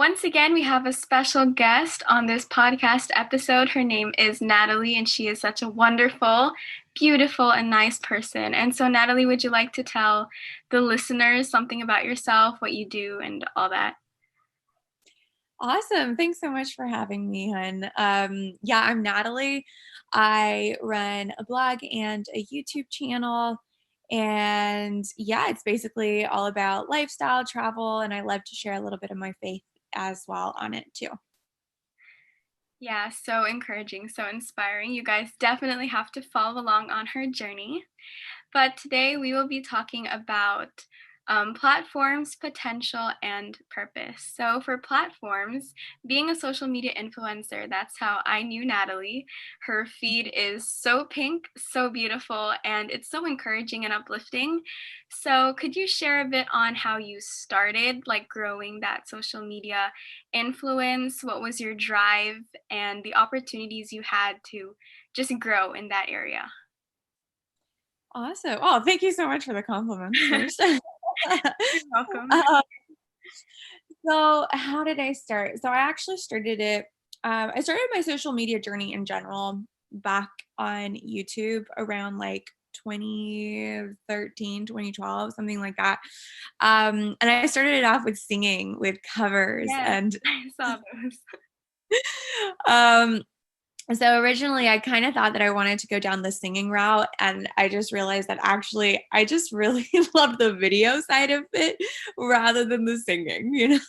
Once again, we have a special guest on this podcast episode. Her name is Nataly, and she is such a wonderful, beautiful, and nice person. And so, Nataly, would you like to tell the listeners something about yourself, what you do, and all that? Awesome. Thanks so much for having me, hon. Yeah, I'm Nataly. I run a blog and a YouTube channel. And yeah, it's basically all about lifestyle, travel, and I love to share a little bit of my faith as well on it too. Yeah, so encouraging, so inspiring. You guys definitely have to follow along on her journey. But today we will be talking about platforms, potential, and purpose. So, for platforms, being a social media influencer, that's how I knew Nataly. Her feed is so pink, so beautiful, and it's so encouraging and uplifting. So, could you share a bit on how you started, like growing that social media influence? What was your drive and the opportunities you had to just grow in that area? Awesome. Oh, thank you so much for the compliments first. You're welcome. Um, so, how did I start? So, I actually started it. I started my social media journey in general back on YouTube around like 2013, 2012, something like that. And I started it off with singing with covers. Yes, And I saw those. um, so originally I kind of thought that I wanted to go down the singing route. And I just realized that actually I just really love the video side of it rather than the singing, you know?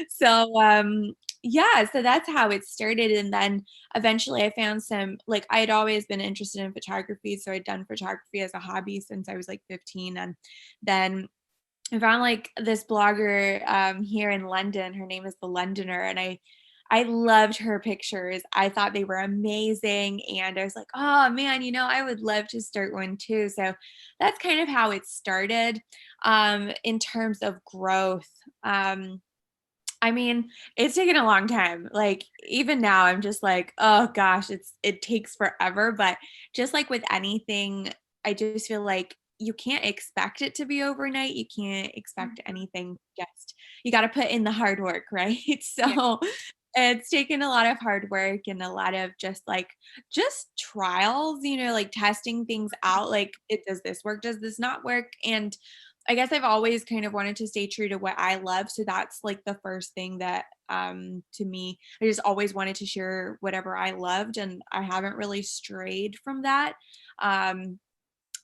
So, yeah, so that's how it started. And then eventually I found some, like, I had always been interested in photography. So I'd done photography as a hobby since I was like 15. And then I found like this blogger here in London. Her name is The Londoner. And I loved her pictures. I thought they were amazing. And I was like, oh man, I would love to start one too. So that's kind of how it started in terms of growth. I mean, it's taken a long time. Like even now I'm just like, oh gosh, it takes forever, but just like with anything, I just feel like you can't expect it to be overnight. You can't expect Mhm. anything just you got to put in the hard work, right? Yeah. So it's taken a lot of hard work and a lot of just trials, like testing things out like it does this work, does this not work? And I guess I've always kind of wanted to stay true to what I love. So that's like the first thing that to me, I just always wanted to share whatever I loved and I haven't really strayed from that. Um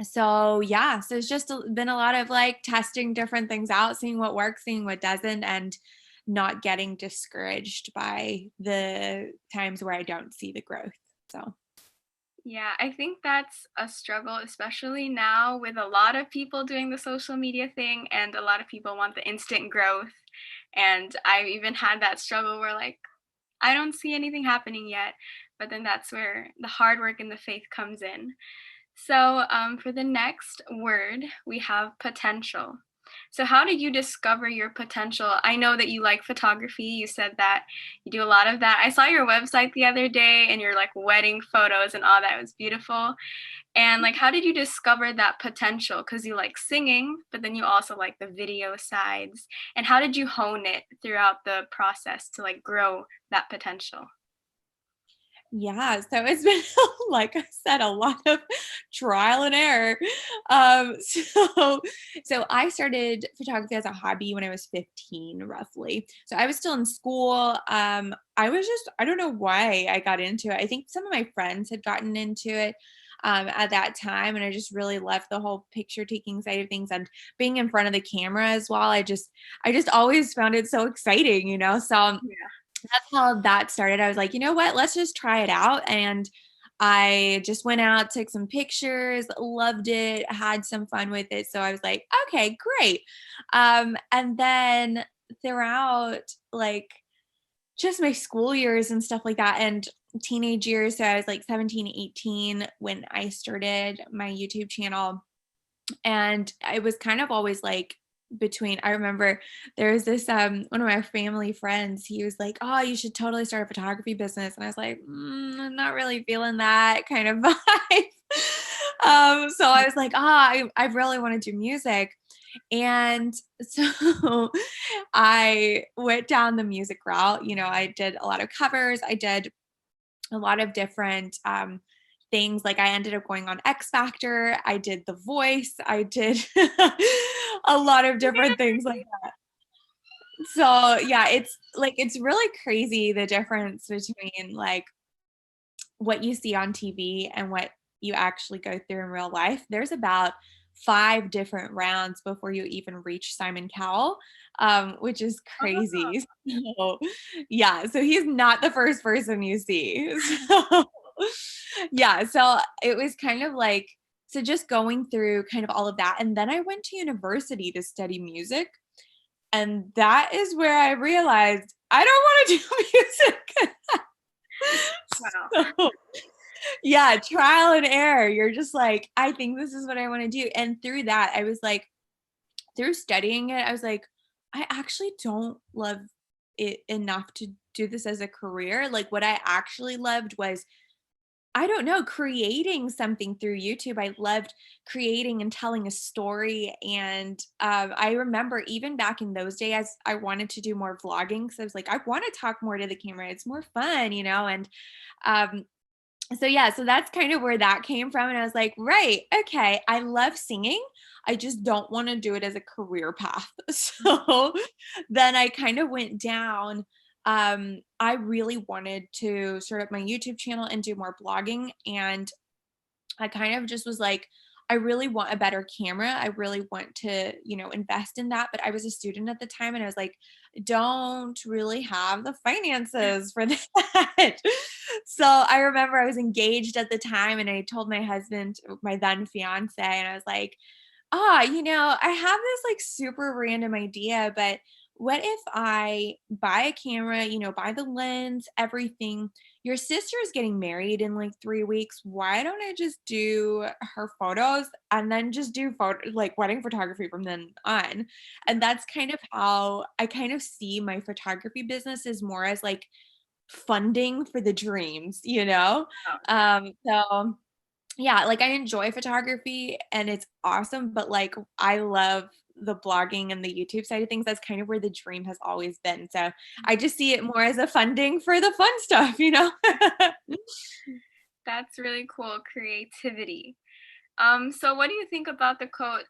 so yeah, so it's just been a lot of like testing different things out, seeing what works, seeing what doesn't, and not getting discouraged by the times where I don't see the growth. So Yeah, I think that's a struggle, especially now with a lot of people doing the social media thing, and a lot of people want the instant growth. And I've even had that struggle where, like, I don't see anything happening yet. But then that's where the hard work and the faith comes in. So, for the next word, we have potential. So, how did you discover your potential? I know that you like photography. You said that you do a lot of that. I saw your website the other day and your like wedding photos and all that. It was beautiful. And like, how did you discover that potential? Because you like singing, but then you also like the video sides. And how did you hone it throughout the process to like grow that potential? yeah, so it's been like I said, a lot of trial and error. So I started photography as a hobby when I was 15, roughly. So I was still in school. I don't know why I got into it. I think some of my friends had gotten into it at that time, and I just really loved the whole picture taking side of things and being in front of the camera as well. I just always found it so exciting, So Yeah. that's how that started. I was like, you know what? Let's just try it out. And I just went out, took some pictures, loved it, had some fun with it. So I was like, okay, great. And then throughout like just my school years and stuff like that and teenage years, so I was like 17, 18 when I started my YouTube channel. And it was kind of always like between I remember there was this one of my family friends, he was like, oh, you should totally start a photography business. And I was like, I'm not really feeling that kind of vibe. So I was like, I really want to do music. And so I went down the music route. I did a lot of covers. I did a lot of different things. Like I ended up going on X Factor. I did The Voice. I did a lot of different things like that. So yeah, it's really crazy the difference between like what you see on TV and what you actually go through in real life. There's about 5 different rounds before you even reach Simon Cowell, which is Oh, crazy. So, yeah, so he's not the first person you see. So, yeah, so it was kind of like, so just going through kind of all of that. And then I went to university to study music. And that is where I realized I don't want to do music. wow. So, yeah, trial and error. You're just like, I think this is what I want to do. And through that, I was like, through studying it, I was like, I actually don't love it enough to do this as a career. Like, what I actually loved was, I don't know, creating something through YouTube. I loved creating and telling a story. And I remember even back in those days, I wanted to do more vlogging. So I was like, I want to talk more to the camera. It's more fun. And um, so yeah, so that's kind of where that came from. And I was like, right, okay, I love singing. I just don't want to do it as a career path. So then I kind of went down. I really wanted to start up my YouTube channel and do more blogging. And I kind of just was like, I really want a better camera. I really want to, invest in that. But I was a student at the time and I was like, don't really have the finances for that. So I remember I was engaged at the time and I told my husband, my then fiance, and I was like, I have this like super random idea, but what if I buy a camera, buy the lens, everything? Your sister is getting married in like 3 weeks. Why don't I just do her photos and then just do like wedding photography from then on? And that's kind of how I kind of see my photography business is more as like funding for the dreams. Wow. So yeah, like I enjoy photography and it's awesome, but like I love the blogging and the YouTube side of things. That's kind of where the dream has always been. So I just see it more as a funding for the fun stuff. That's really cool. Creativity. So what do you think about the quote,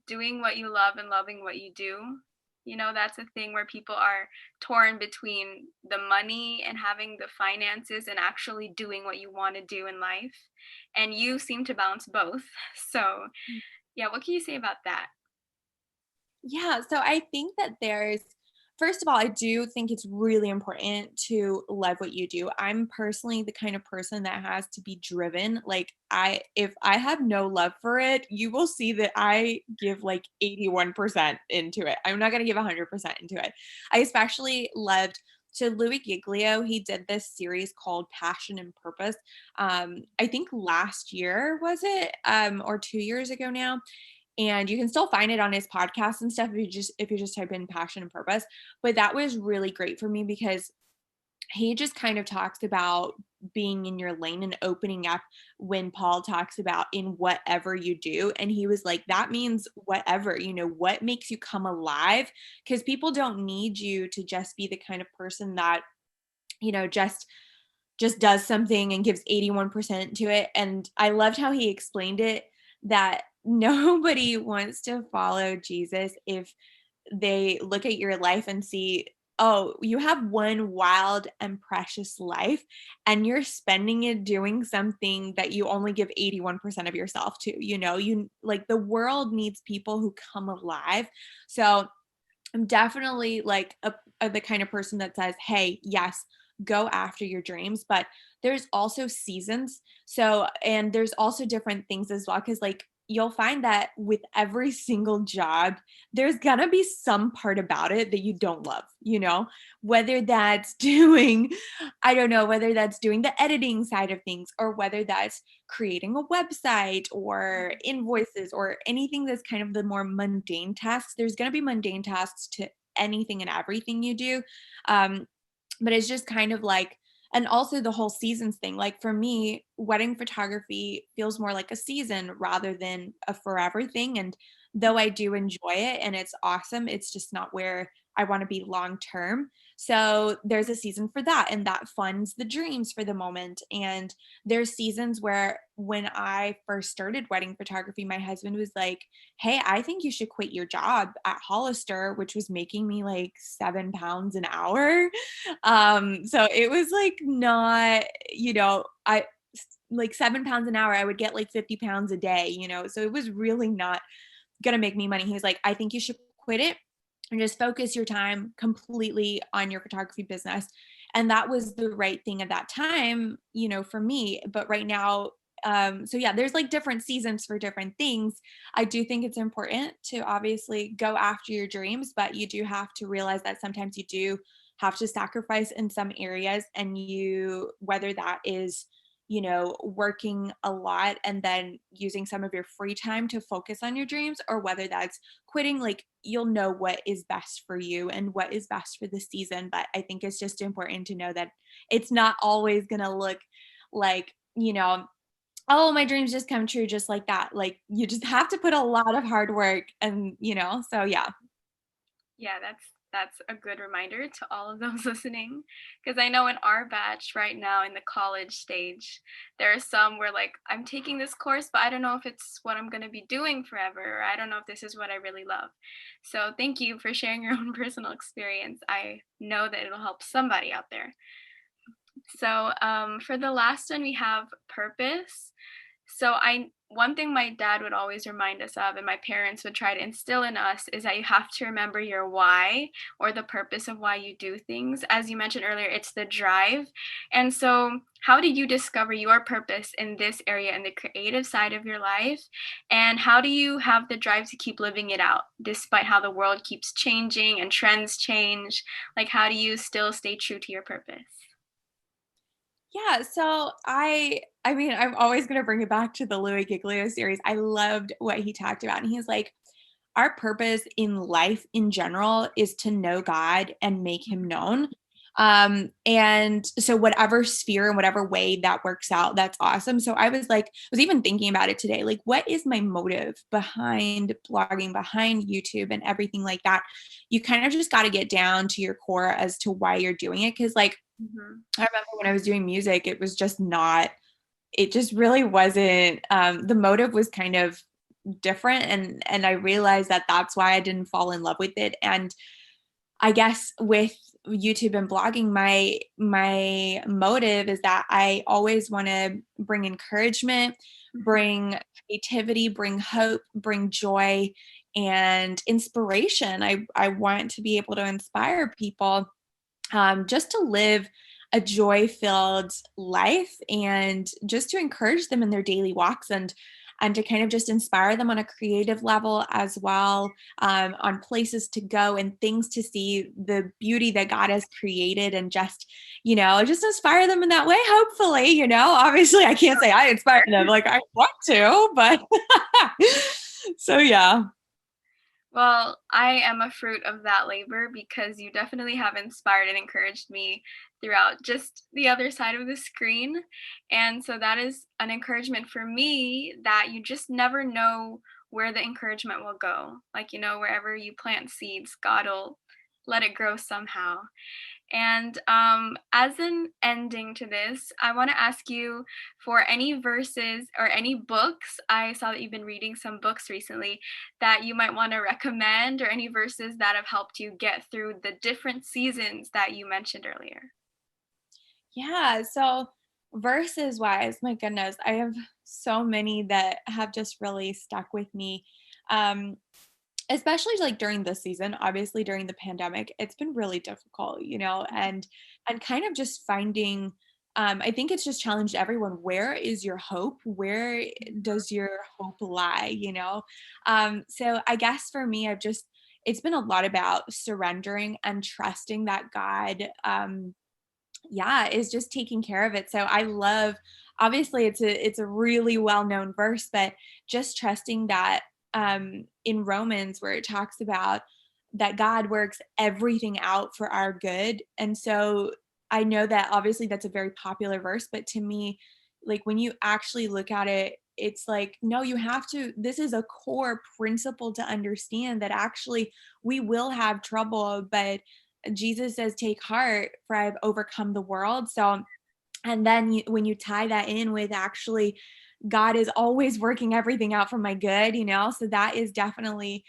doing what you love and loving what you do? That's a thing where people are torn between the money and having the finances and actually doing what you want to do in life. And you seem to balance both. So, yeah, what can you say about that? Yeah, so I think that first of all, I do think it's really important to love what you do. I'm personally the kind of person that has to be driven. Like if I have no love for it, you will see that I give like 81% into it. I'm not going to give 100% into it. I especially loved so Louis Giglio, he did this series called Passion and Purpose. I think last year was it, or 2 years ago now, and you can still find it on his podcast and stuff if you just type in passion and purpose. But that was really great for me because he just kind of talks about being in your lane and opening up when Paul talks about in whatever you do. And he was like, that means whatever, what makes you come alive, because people don't need you to just be the kind of person that just does something and gives 81% to it. And I loved how he explained it, that nobody wants to follow Jesus if they look at your life and see, oh, you have one wild and precious life and you're spending it doing something that you only give 81% of yourself to. You like, the world needs people who come alive. So I'm definitely like the kind of person that says, hey, yes, go after your dreams, but there's also seasons. So, and there's also different things as well. Cause like you'll find that with every single job, there's gonna be some part about it that you don't love, whether that's doing, I don't know, whether that's doing the editing side of things or whether that's creating a website or invoices or anything that's kind of the more mundane tasks. There's going to be mundane tasks to anything and everything you do. But it's just kind of like and also the whole seasons thing. Like for me, wedding photography feels more like a season rather than a forever thing. And though I do enjoy it and it's awesome, it's just not where I want to be long term. So there's a season for that, and that funds the dreams for the moment. And there's seasons where when I first started wedding photography, my husband was like, "Hey, I think you should quit your job at Hollister," which was making me like £7 an hour. So it was like not, I like £7 an hour, I would get like 50 pounds a day, so it was really not gonna make me money. He was like, I think you should quit it and just focus your time completely on your photography business. And that was the right thing at that time, for me. But right now, so yeah, there's like different seasons for different things. I do think it's important to obviously go after your dreams, but you do have to realize that sometimes you do have to sacrifice in some areas, and whether that is working a lot and then using some of your free time to focus on your dreams, or whether that's quitting, like you'll know what is best for you and what is best for the season. But I think it's just important to know that it's not always going to look like, oh, my dreams just come true just like that. Like you just have to put a lot of hard work and, so yeah. Yeah, that's a good reminder to all of those listening, because I know in our batch right now in the college stage, there are some where like I'm taking this course, but I don't know if it's what I'm going to be doing forever, or I don't know if this is what I really love. So thank you for sharing your own personal experience. I know that it'll help somebody out there. So for the last one, we have purpose. So one thing my dad would always remind us of, and my parents would try to instill in us, is that you have to remember your why, or the purpose of why you do things. As you mentioned earlier, it's the drive. And so how did you discover your purpose in this area, in the creative side of your life? And how do you have the drive to keep living it out despite how the world keeps changing and trends change? Like, how do you still stay true to your purpose? Yeah, so I mean, I'm always going to bring it back to the Louis Giglio series. I loved what he talked about. And he's like, our purpose in life in general is to know God and make him known. And so whatever sphere and whatever way that works out, that's awesome. So I was like, I was even thinking about it today, like, what is my motive behind blogging, behind YouTube and everything like that? You kind of just got to get down to your core as to why you're doing it. Cause like, Mhm. I remember when I was doing music, it was just not, it just really wasn't, the motive was kind of different. And I realized that that's why I didn't fall in love with it. And I guess with YouTube and blogging, my motive is that I always want to bring encouragement, Mhm. bring creativity, bring hope, bring joy and inspiration. I want to be able to inspire people, just to live a joy filled life, and just to encourage them in their daily walks, and to kind of just inspire them on a creative level as well, on places to go and things to see, the beauty that God has created, and just inspire them in that way. Hopefully, obviously I can't say I inspire them like I want to, but so yeah. Well, I am a fruit of that labor, because you definitely have inspired and encouraged me throughout just the other side of the screen. And so that is an encouragement for me, that you just never know where the encouragement will go. Like, wherever you plant seeds, God will let it grow somehow. And as an ending to this, I want to ask you for any verses or any books. I saw that you've been reading some books recently that you might want to recommend, or any verses that have helped you get through the different seasons that you mentioned earlier. Yeah, so verses wise, my goodness, I have so many that have just really stuck with me. Um, Especially like during this season, obviously during the pandemic, it's been really difficult, and kind of just finding, I think it's just challenged everyone. Where is your hope? Where does your hope lie, so I guess for me, it's been a lot about surrendering and trusting that God, yeah, is just taking care of it. So I love, obviously it's a really well-known verse, but just trusting that, in Romans, where it talks about that God works everything out for our good. And so I know that obviously that's a very popular verse, but to me, like when you actually look at it, it's like, no, you have to, this is a core principle to understand that actually we will have trouble, but Jesus says, take heart, for I've overcome the world. So, and then when you tie that in with actually God is always working everything out for my good, so that is definitely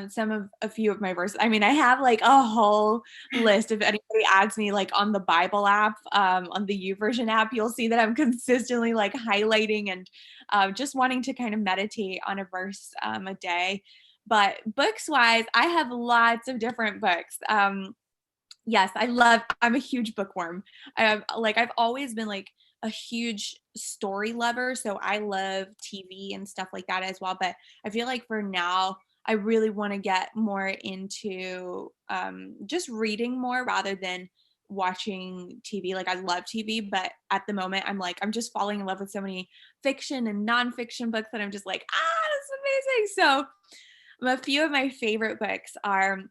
some of a few of my verses. I mean, I have like a whole list. If anybody adds me like on the Bible app, on the YouVersion app, you'll see that I'm consistently like highlighting and just wanting to kind of meditate on a verse a day. But books wise, I have lots of different books. Yes, I'm a huge bookworm. I've always been like a huge story lover, so I love TV and stuff like that as well, but I feel like for now, I really wanna get more into, just reading more rather than watching TV. Like, I love TV, but at the moment, I'm just falling in love with so many fiction and nonfiction books that I'm just like, "Ah, this is amazing." So, a few of my favorite books are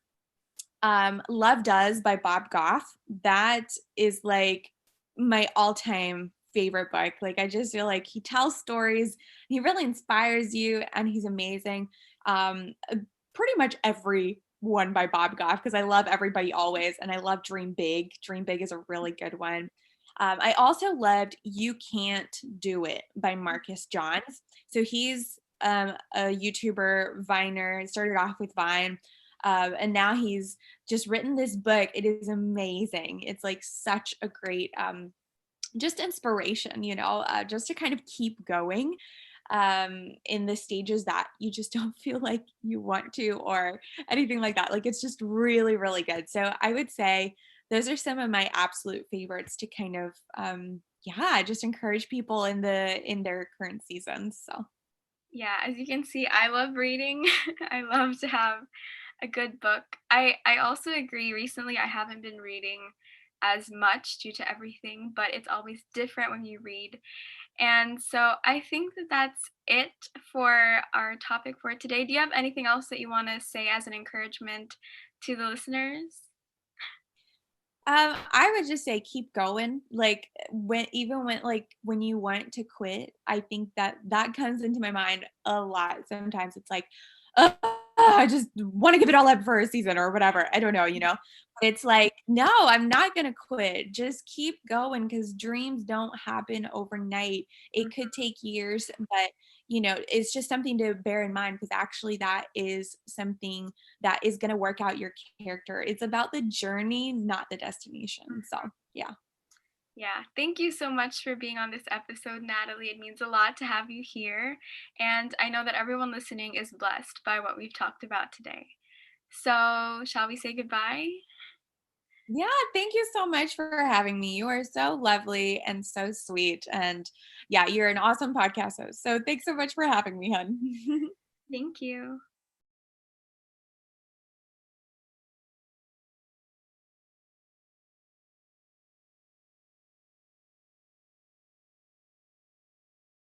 Love Does by Bob Goff. That is like my all-time favorite book. Like I just feel like he tells stories, he really inspires you, and he's amazing. Pretty much every one by Bob Goff because I love Everybody Always and I love Dream Big. Dream Big is a really good one. I also loved You Can't Do It by Marcus Johns. So he's a YouTuber, Viner, started off with Vine. And now he's just written this book. It is amazing. It's like such a great just inspiration, just to kind of keep going in the stages that you just don't feel like you want to or anything like that. Like it's just really, really good. So I would say those are some of my absolute favorites to kind of yeah, just encourage people in their current seasons. So Yeah, as you can see, I love reading. I love to have a good book. I also agree. Recently, I haven't been reading as much due to everything, but it's always different when you read. And so I think that that's it for our topic for today. Do you have anything else that you want to say as an encouragement to the listeners? I would just say keep going. Like when you want to quit, I think that comes into my mind a lot. Sometimes it's like, oh, I just want to give it all up for a season or whatever. I don't know. But it's like, no, I'm not gonna quit. Just keep going because dreams don't happen overnight. It could take years, but it's just something to bear in mind because actually that is something that is going to work out your character. It's about the journey, not the destination. So, yeah. Yeah, thank you so much for being on this episode, Natalie. It means a lot to have you here. And I know that everyone listening is blessed by what we've talked about today. So, shall we say goodbye? Yeah, thank you so much for having me. You are so lovely and so sweet. And yeah, you're an awesome podcast host. So, thanks so much for having me, hun. Thank you.